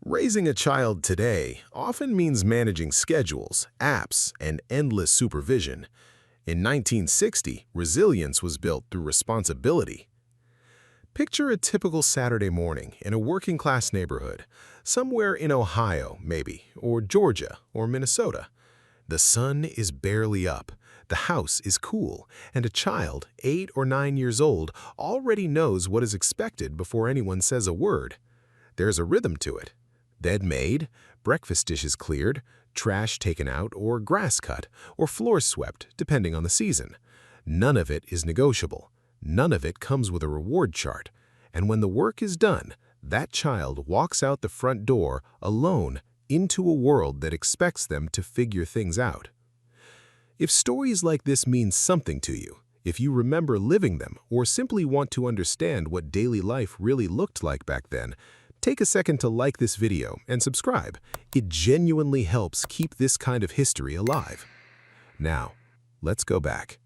Raising a child today often means managing schedules, apps, and endless supervision. In 1960, resilience was built through responsibility. Picture a typical Saturday morning in a working-class neighborhood, somewhere in Ohio, maybe, or Georgia, or Minnesota. The sun is barely up, the house is cool, and a child, 8 or 9 years old, already knows what is expected before anyone says a word. There's a rhythm to it. Bed made, breakfast dishes cleared, trash taken out, or grass cut, or floors swept, depending on the season. None of it is negotiable. None of it comes with a reward chart. And when the work is done, that child walks out the front door alone into a world that expects them to figure things out. If stories like this mean something to you, if you remember living them or simply want to understand what daily life really looked like back then, take a second to like this video and subscribe. It genuinely helps keep this kind of history alive. Now, let's go back.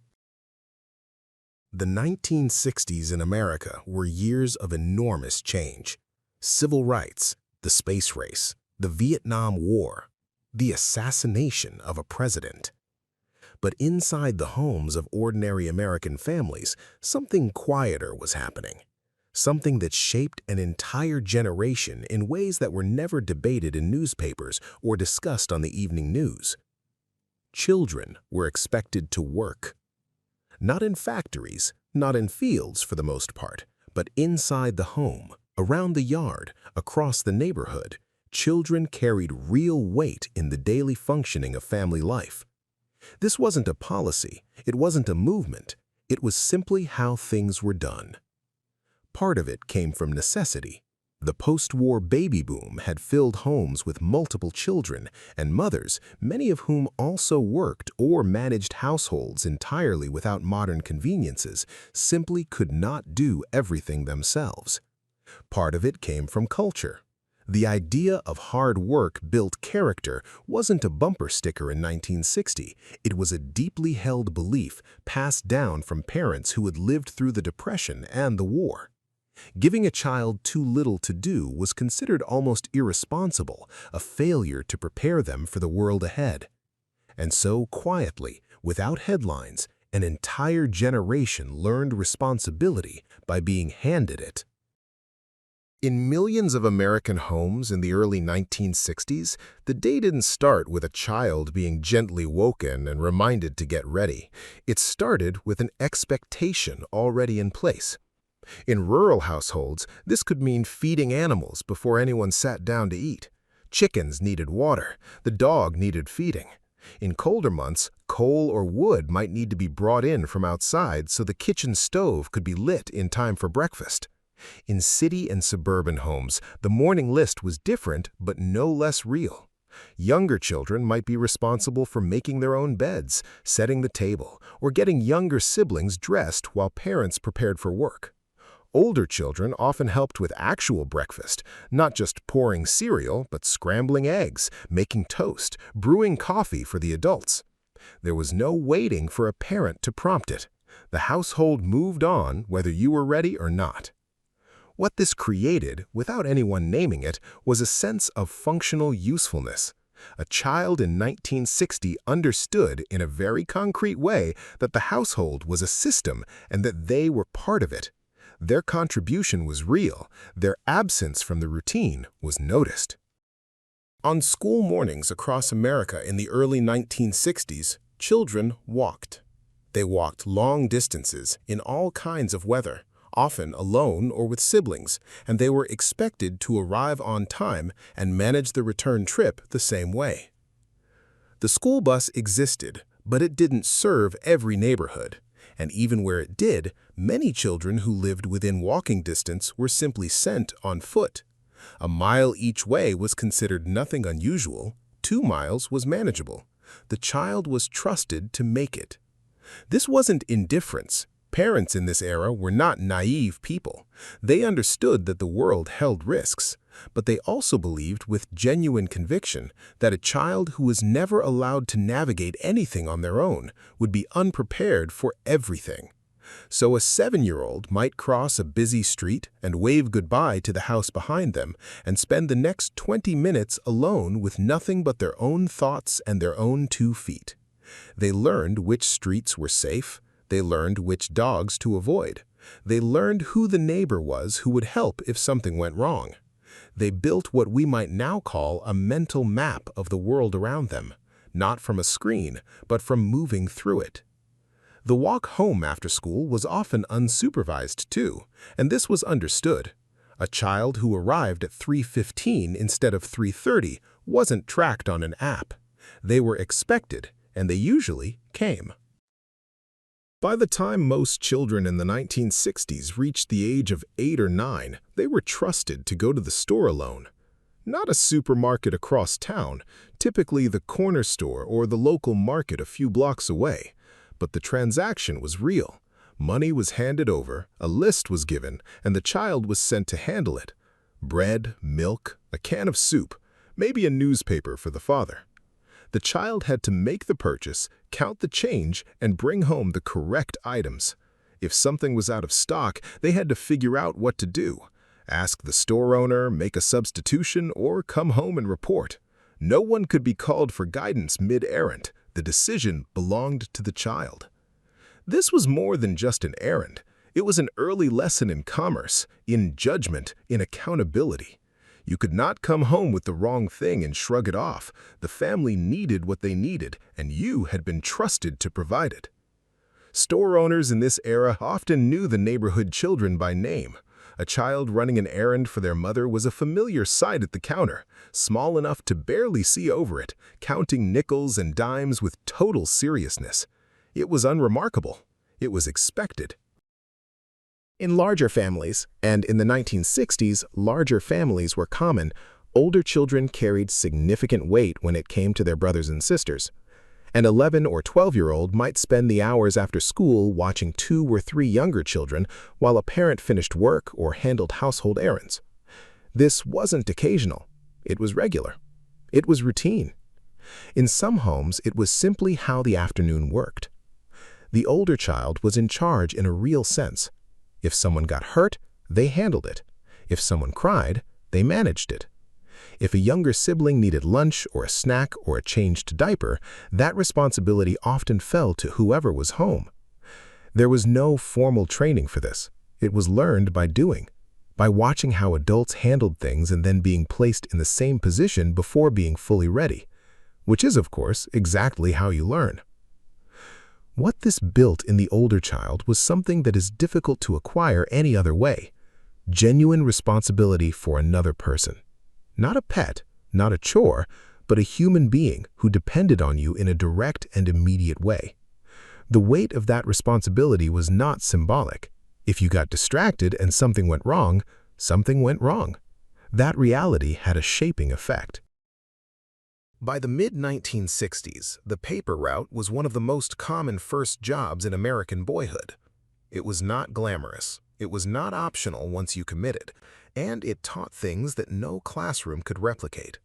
The 1960s in America were years of enormous change. Civil rights, the space race, the Vietnam War, the assassination of a president. But inside the homes of ordinary American families, something quieter was happening. Something that shaped an entire generation in ways that were never debated in newspapers or discussed on the evening news. Children were expected to work. Not in factories, not in fields for the most part, but inside the home, around the yard, across the neighborhood. Children carried real weight in the daily functioning of family life. This wasn't a policy, it wasn't a movement, it was simply how things were done. Part of it came from necessity. The post-war baby boom had filled homes with multiple children, and mothers, many of whom also worked or managed households entirely without modern conveniences, simply could not do everything themselves. Part of it came from culture. The idea of hard work built character wasn't a bumper sticker in 1960. It was a deeply held belief passed down from parents who had lived through the Depression and the war. Giving a child too little to do was considered almost irresponsible, a failure to prepare them for the world ahead. And so, quietly, without headlines, an entire generation learned responsibility by being handed it. In millions of American homes in the early 1960s, the day didn't start with a child being gently woken and reminded to get ready. It started with an expectation already in place. In rural households, this could mean feeding animals before anyone sat down to eat. Chickens needed water. The dog needed feeding. In colder months, coal or wood might need to be brought in from outside so the kitchen stove could be lit in time for breakfast. In city and suburban homes, the morning list was different but no less real. Younger children might be responsible for making their own beds, setting the table, or getting younger siblings dressed while parents prepared for work. Older children often helped with actual breakfast, not just pouring cereal, but scrambling eggs, making toast, brewing coffee for the adults. There was no waiting for a parent to prompt it. The household moved on whether you were ready or not. What this created, without anyone naming it, was a sense of functional usefulness. A child in 1960 understood in a very concrete way that the household was a system and that they were part of it. Their contribution was real. Their absence from the routine was noticed. On school mornings across America in the early 1960s, children walked. They walked long distances in all kinds of weather, often alone or with siblings, and they were expected to arrive on time and manage the return trip the same way. The school bus existed, but it didn't serve every neighborhood. And even where it did, many children who lived within walking distance were simply sent on foot. A mile each way was considered nothing unusual. 2 miles was manageable. The child was trusted to make it. This wasn't indifference. Parents in this era were not naive people. They understood that the world held risks, but they also believed with genuine conviction that a child who was never allowed to navigate anything on their own would be unprepared for everything. So a 7-year-old might cross a busy street and wave goodbye to the house behind them and spend the next 20 minutes alone with nothing but their own thoughts and their own 2 feet. They learned which streets were safe. They learned which dogs to avoid. They learned who the neighbor was who would help if something went wrong. They built what we might now call a mental map of the world around them, not from a screen, but from moving through it. The walk home after school was often unsupervised too, and this was understood. A child who arrived at 3:15 instead of 3:30 wasn't tracked on an app. They were expected, and they usually came. By the time most children in the 1960s reached the age of 8 or 9, they were trusted to go to the store alone. Not a supermarket across town, typically the corner store or the local market a few blocks away. But the transaction was real. Money was handed over, a list was given, and the child was sent to handle it. Bread, milk, a can of soup, maybe a newspaper for the father. The child had to make the purchase, count the change, and bring home the correct items. If something was out of stock, they had to figure out what to do. Ask the store owner, make a substitution, or come home and report. No one could be called for guidance mid-errand. The decision belonged to the child. This was more than just an errand. It was an early lesson in commerce, in judgment, in accountability. You could not come home with the wrong thing and shrug it off. The family needed what they needed, and you had been trusted to provide it. Store owners in this era often knew the neighborhood children by name. A child running an errand for their mother was a familiar sight at the counter, small enough to barely see over it, counting nickels and dimes with total seriousness. It was unremarkable. It was expected. In larger families, and in the 1960s, larger families were common, older children carried significant weight when it came to their brothers and sisters. An 11 or 12-year-old might spend the hours after school watching 2 or 3 younger children while a parent finished work or handled household errands. This wasn't occasional. It was regular. It was routine. In some homes, it was simply how the afternoon worked. The older child was in charge in a real sense. If someone got hurt, they handled it. If someone cried, they managed it. If a younger sibling needed lunch or a snack or a changed diaper, that responsibility often fell to whoever was home. There was no formal training for this. It was learned by doing, by watching how adults handled things and then being placed in the same position before being fully ready, which is, of course, exactly how you learn. What this built in the older child was something that is difficult to acquire any other way: genuine responsibility for another person. Not a pet, not a chore, but a human being who depended on you in a direct and immediate way. The weight of that responsibility was not symbolic. If you got distracted and something went wrong, something went wrong. That reality had a shaping effect. By the mid-1960s, the paper route was one of the most common first jobs in American boyhood. It was not glamorous. It was not optional once you committed, and it taught things that no classroom could replicate.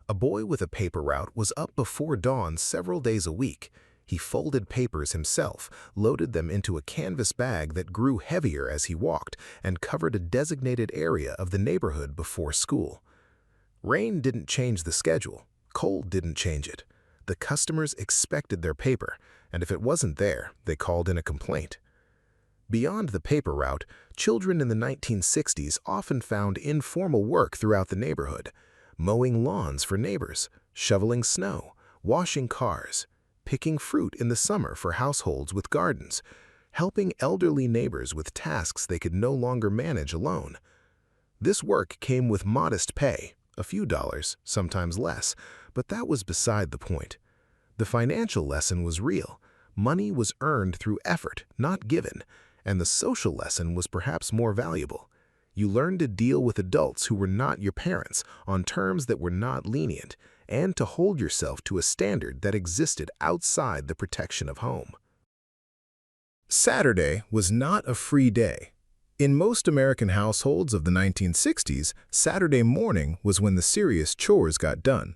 A boy with a paper route was up before dawn several days a week. He folded papers himself, loaded them into a canvas bag that grew heavier as he walked, and covered a designated area of the neighborhood before school. Rain didn't change the schedule. Cold didn't change it. The customers expected their paper, and if it wasn't there, they called in a complaint. Beyond the paper route, children in the 1960s often found informal work throughout the neighborhood: mowing lawns for neighbors, shoveling snow, washing cars, picking fruit in the summer for households with gardens, helping elderly neighbors with tasks they could no longer manage alone. This work came with modest pay, a few dollars, sometimes less, but that was beside the point. The financial lesson was real. Money was earned through effort, not given, and the social lesson was perhaps more valuable. You learned to deal with adults who were not your parents on terms that were not lenient, and to hold yourself to a standard that existed outside the protection of home. Saturday was not a free day. In most American households of the 1960s, Saturday morning was when the serious chores got done.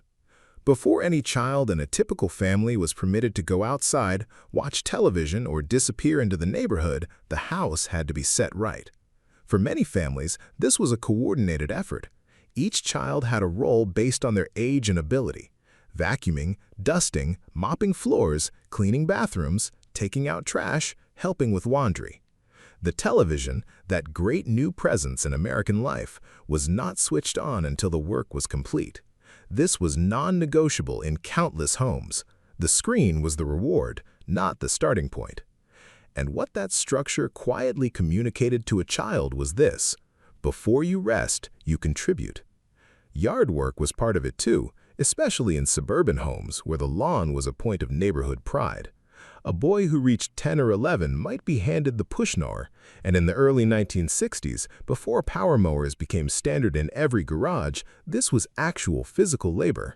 Before any child in a typical family was permitted to go outside, watch television, or disappear into the neighborhood, the house had to be set right. For many families, this was a coordinated effort. Each child had a role based on their age and ability: vacuuming, dusting, mopping floors, cleaning bathrooms, taking out trash, helping with laundry. The television, that great new presence in American life, was not switched on until the work was complete. This was non-negotiable in countless homes. The screen was the reward, not the starting point. And what that structure quietly communicated to a child was this: before you rest, you contribute. Yard work was part of it too, especially in suburban homes where the lawn was a point of neighborhood pride. A boy who reached 10 or 11 might be handed the push mower, and in the early 1960s, before power mowers became standard in every garage, this was actual physical labor.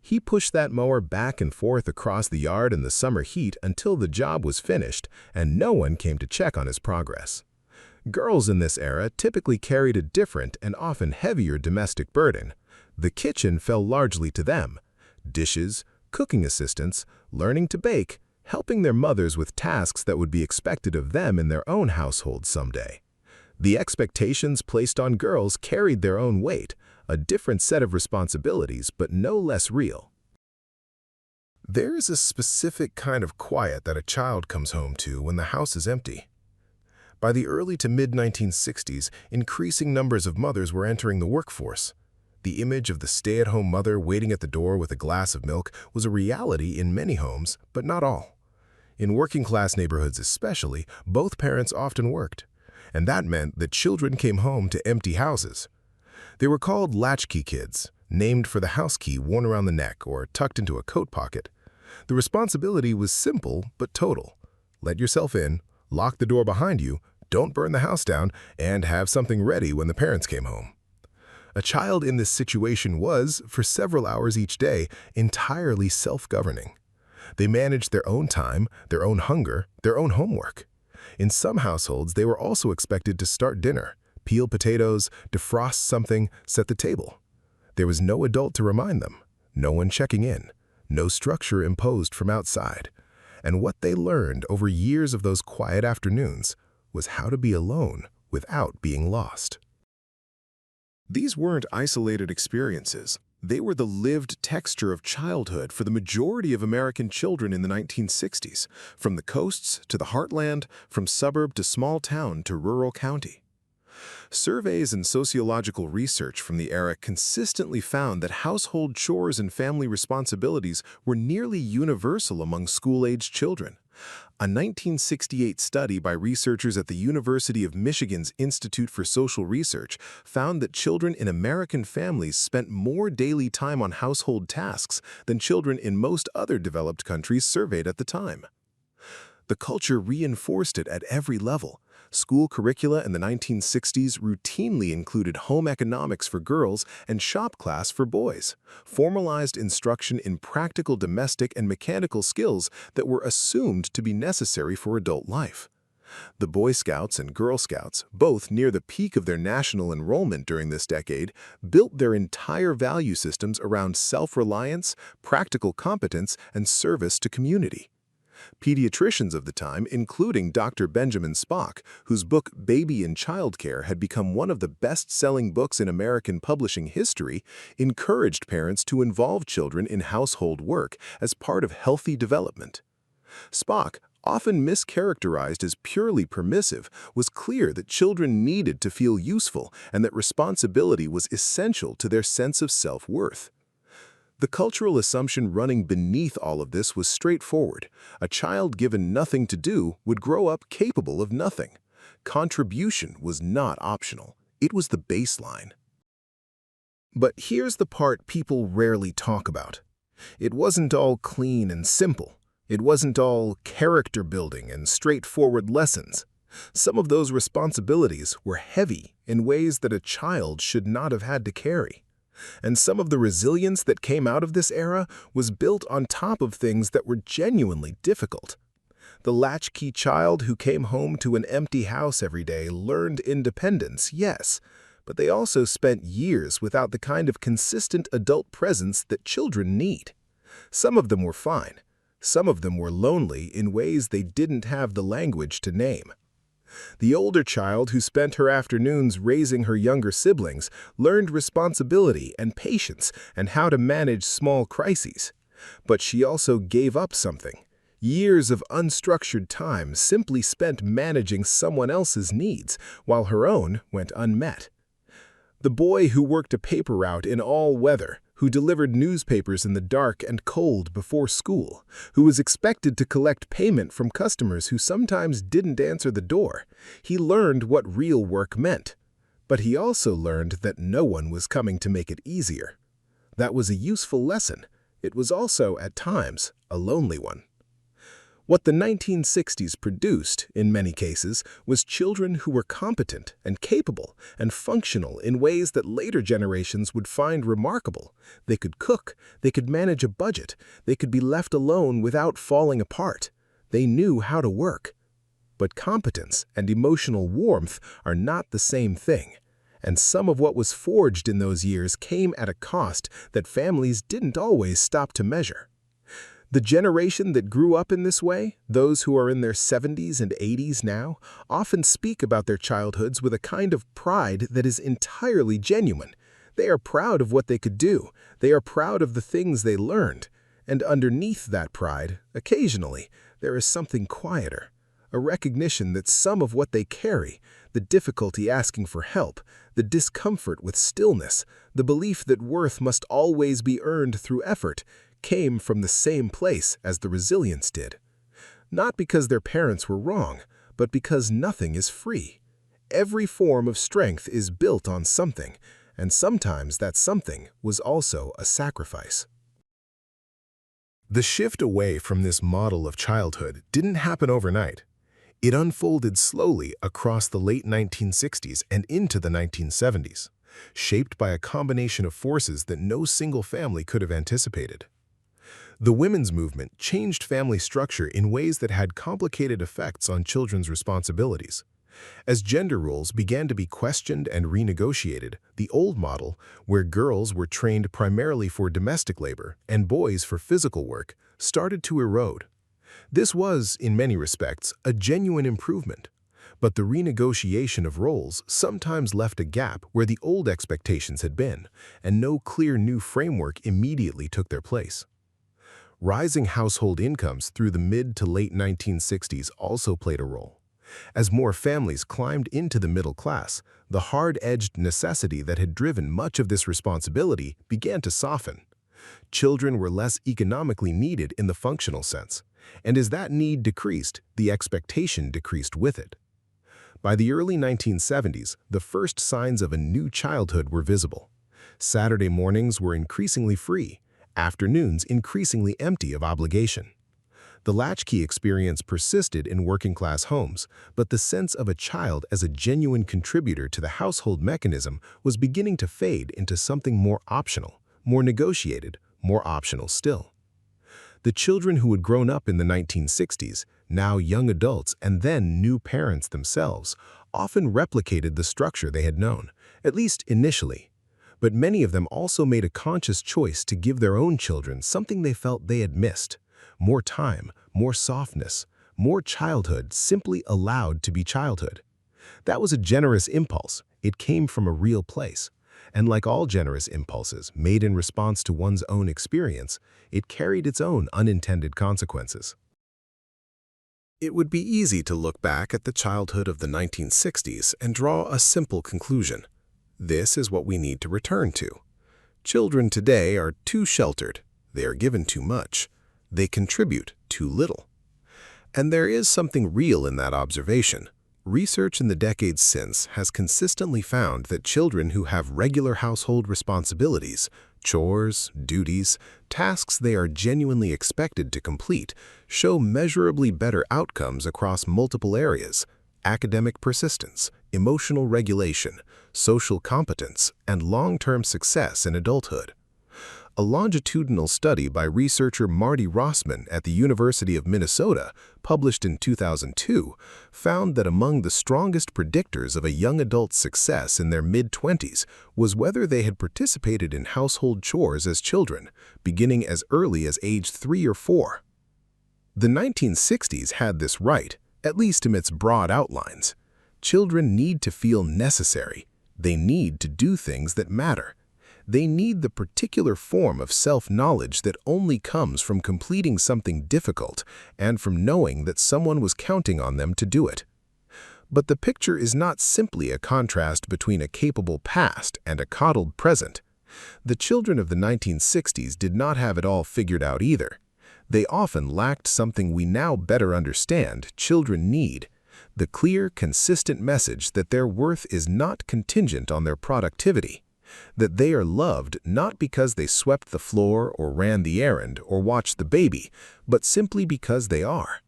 He pushed that mower back and forth across the yard in the summer heat until the job was finished, and no one came to check on his progress. Girls in this era typically carried a different and often heavier domestic burden. The kitchen fell largely to them. Dishes, cooking assistants, learning to bake, helping their mothers with tasks that would be expected of them in their own households someday. The expectations placed on girls carried their own weight, a different set of responsibilities, but no less real. There is a specific kind of quiet that a child comes home to when the house is empty. By the early to mid-1960s, increasing numbers of mothers were entering the workforce. The image of the stay-at-home mother waiting at the door with a glass of milk was a reality in many homes, but not all. In working-class neighborhoods especially, both parents often worked, and that meant that children came home to empty houses. They were called Latchkey kids, named for the house key worn around the neck or tucked into a coat pocket. The responsibility was simple but total. Let yourself in, lock the door behind you, don't burn the house down, and have something ready when the parents came home. A child in this situation was, for several hours each day, entirely self-governing. They managed their own time, their own hunger, their own homework. In some households, they were also expected to start dinner, peel potatoes, defrost something, set the table. There was no adult to remind them, no one checking in, no structure imposed from outside. And what they learned over years of those quiet afternoons was how to be alone without being lost. These weren't isolated experiences. They were the lived texture of childhood for the majority of American children in the 1960s, from the coasts to the heartland, from suburb to small town to rural county. Surveys and sociological research from the era consistently found that household chores and family responsibilities were nearly universal among school-aged children. A 1968 study by researchers at the University of Michigan's Institute for Social Research found that children in American families spent more daily time on household tasks than children in most other developed countries surveyed at the time. The culture reinforced it at every level. School curricula in the 1960s routinely included home economics for girls and shop class for boys, formalized instruction in practical domestic and mechanical skills that were assumed to be necessary for adult life. The Boy Scouts and Girl Scouts, both near the peak of their national enrollment during this decade, built their entire value systems around self-reliance, practical competence, and service to community. Pediatricians of the time, including Dr. Benjamin Spock, whose book Baby and Childcare had become one of the best-selling books in American publishing history, encouraged parents to involve children in household work as part of healthy development. Spock, often mischaracterized as purely permissive, was clear that children needed to feel useful and that responsibility was essential to their sense of self-worth. The cultural assumption running beneath all of this was straightforward. A child given nothing to do would grow up capable of nothing. Contribution was not optional. It was the baseline. But here's the part people rarely talk about. It wasn't all clean and simple. It wasn't all character building and straightforward lessons. Some of those responsibilities were heavy in ways that a child should not have had to carry. And some of the resilience that came out of this era was built on top of things that were genuinely difficult. The latchkey child who came home to an empty house every day learned independence, yes, but they also spent years without the kind of consistent adult presence that children need. Some of them were fine. Some of them were lonely in ways they didn't have the language to name. The older child, who spent her afternoons raising her younger siblings, learned responsibility and patience and how to manage small crises. But she also gave up something. Years of unstructured time simply spent managing someone else's needs, while her own went unmet. The boy who worked a paper route in all weather, who delivered newspapers in the dark and cold before school, who was expected to collect payment from customers who sometimes didn't answer the door. He learned what real work meant. But he also learned that no one was coming to make it easier. That was a useful lesson. It was also, at times, a lonely one. What the 1960s produced, in many cases, was children who were competent and capable and functional in ways that later generations would find remarkable. They could cook, they could manage a budget, they could be left alone without falling apart. They knew how to work. But competence and emotional warmth are not the same thing, and some of what was forged in those years came at a cost that families didn't always stop to measure. The generation that grew up in this way, those who are in their 70s and 80s now, often speak about their childhoods with a kind of pride that is entirely genuine. They are proud of what they could do. They are proud of the things they learned. And underneath that pride, occasionally, there is something quieter, a recognition that some of what they carry, the difficulty asking for help, the discomfort with stillness, the belief that worth must always be earned through effort, came from the same place as the resilience did. Not because their parents were wrong, but because nothing is free. Every form of strength is built on something, and sometimes that something was also a sacrifice. The shift away from this model of childhood didn't happen overnight. It unfolded slowly across the late 1960s and into the 1970s, shaped by a combination of forces that no single family could have anticipated. The women's movement changed family structure in ways that had complicated effects on children's responsibilities. As gender roles began to be questioned and renegotiated, the old model, where girls were trained primarily for domestic labor and boys for physical work, started to erode. This was, in many respects, a genuine improvement. But the renegotiation of roles sometimes left a gap where the old expectations had been, and no clear new framework immediately took their place. Rising household incomes through the mid to late 1960s also played a role. As more families climbed into the middle class, the hard-edged necessity that had driven much of this responsibility began to soften. Children were less economically needed in the functional sense, and as that need decreased, the expectation decreased with it. By the early 1970s, the first signs of a new childhood were visible. Saturday mornings were increasingly free, afternoons increasingly empty of obligation. The latchkey experience persisted in working-class homes, but the sense of a child as a genuine contributor to the household mechanism was beginning to fade into something more optional, more negotiated, more optional still. The children who had grown up in the 1960s, now young adults and then new parents themselves, often replicated the structure they had known, at least initially. But many of them also made a conscious choice to give their own children something they felt they had missed: more time, more softness, more childhood simply allowed to be childhood. That was a generous impulse. It came from a real place. And like all generous impulses made in response to one's own experience, it carried its own unintended consequences. It would be easy to look back at the childhood of the 1960s and draw a simple conclusion. This is what we need to return to. Children today are too sheltered. They are given too much. They contribute too little. And there is something real in that observation. Research in the decades since has consistently found that children who have regular household responsibilities, chores, duties, tasks they are genuinely expected to complete, show measurably better outcomes across multiple areas: academic persistence, emotional regulation, social competence, and long-term success in adulthood. A longitudinal study by researcher Marty Rossman at the University of Minnesota, published in 2002, found that among the strongest predictors of a young adult's success in their mid-20s was whether they had participated in household chores as children, beginning as early as age 3 or 4. The 1960s had this right, at least in its broad outlines. Children need to feel necessary. They need to do things that matter. They need the particular form of self-knowledge that only comes from completing something difficult and from knowing that someone was counting on them to do it. But the picture is not simply a contrast between a capable past and a coddled present. The children of the 1960s did not have it all figured out either. They often lacked something we now better understand children need: the clear, consistent message that their worth is not contingent on their productivity, that they are loved not because they swept the floor or ran the errand or watched the baby, but simply because they are.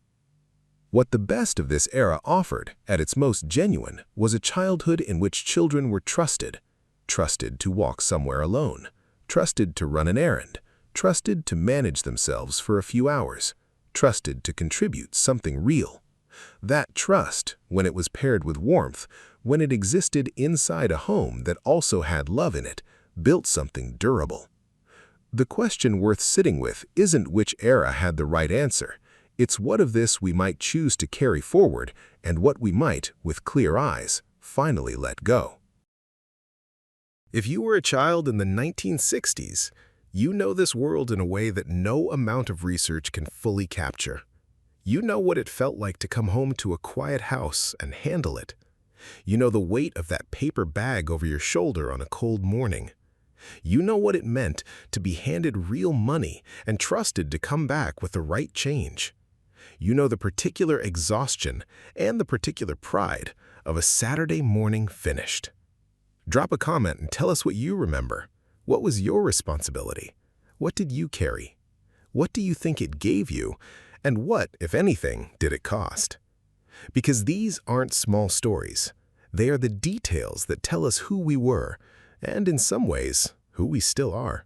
What the best of this era offered, at its most genuine, was a childhood in which children were trusted. Trusted to walk somewhere alone, trusted to run an errand, trusted to manage themselves for a few hours, trusted to contribute something real. That trust, when it was paired with warmth, when it existed inside a home that also had love in it, built something durable. The question worth sitting with isn't which era had the right answer. It's what of this we might choose to carry forward and what we might, with clear eyes, finally let go. If you were a child in the 1960s, you know this world in a way that no amount of research can fully capture. You know what it felt like to come home to a quiet house and handle it. You know the weight of that paper bag over your shoulder on a cold morning. You know what it meant to be handed real money and trusted to come back with the right change. You know the particular exhaustion and the particular pride of a Saturday morning finished. Drop a comment and tell us what you remember. What was your responsibility? What did you carry? What do you think it gave you? And what, if anything, did it cost? Because these aren't small stories. They are the details that tell us who we were, and in some ways, who we still are.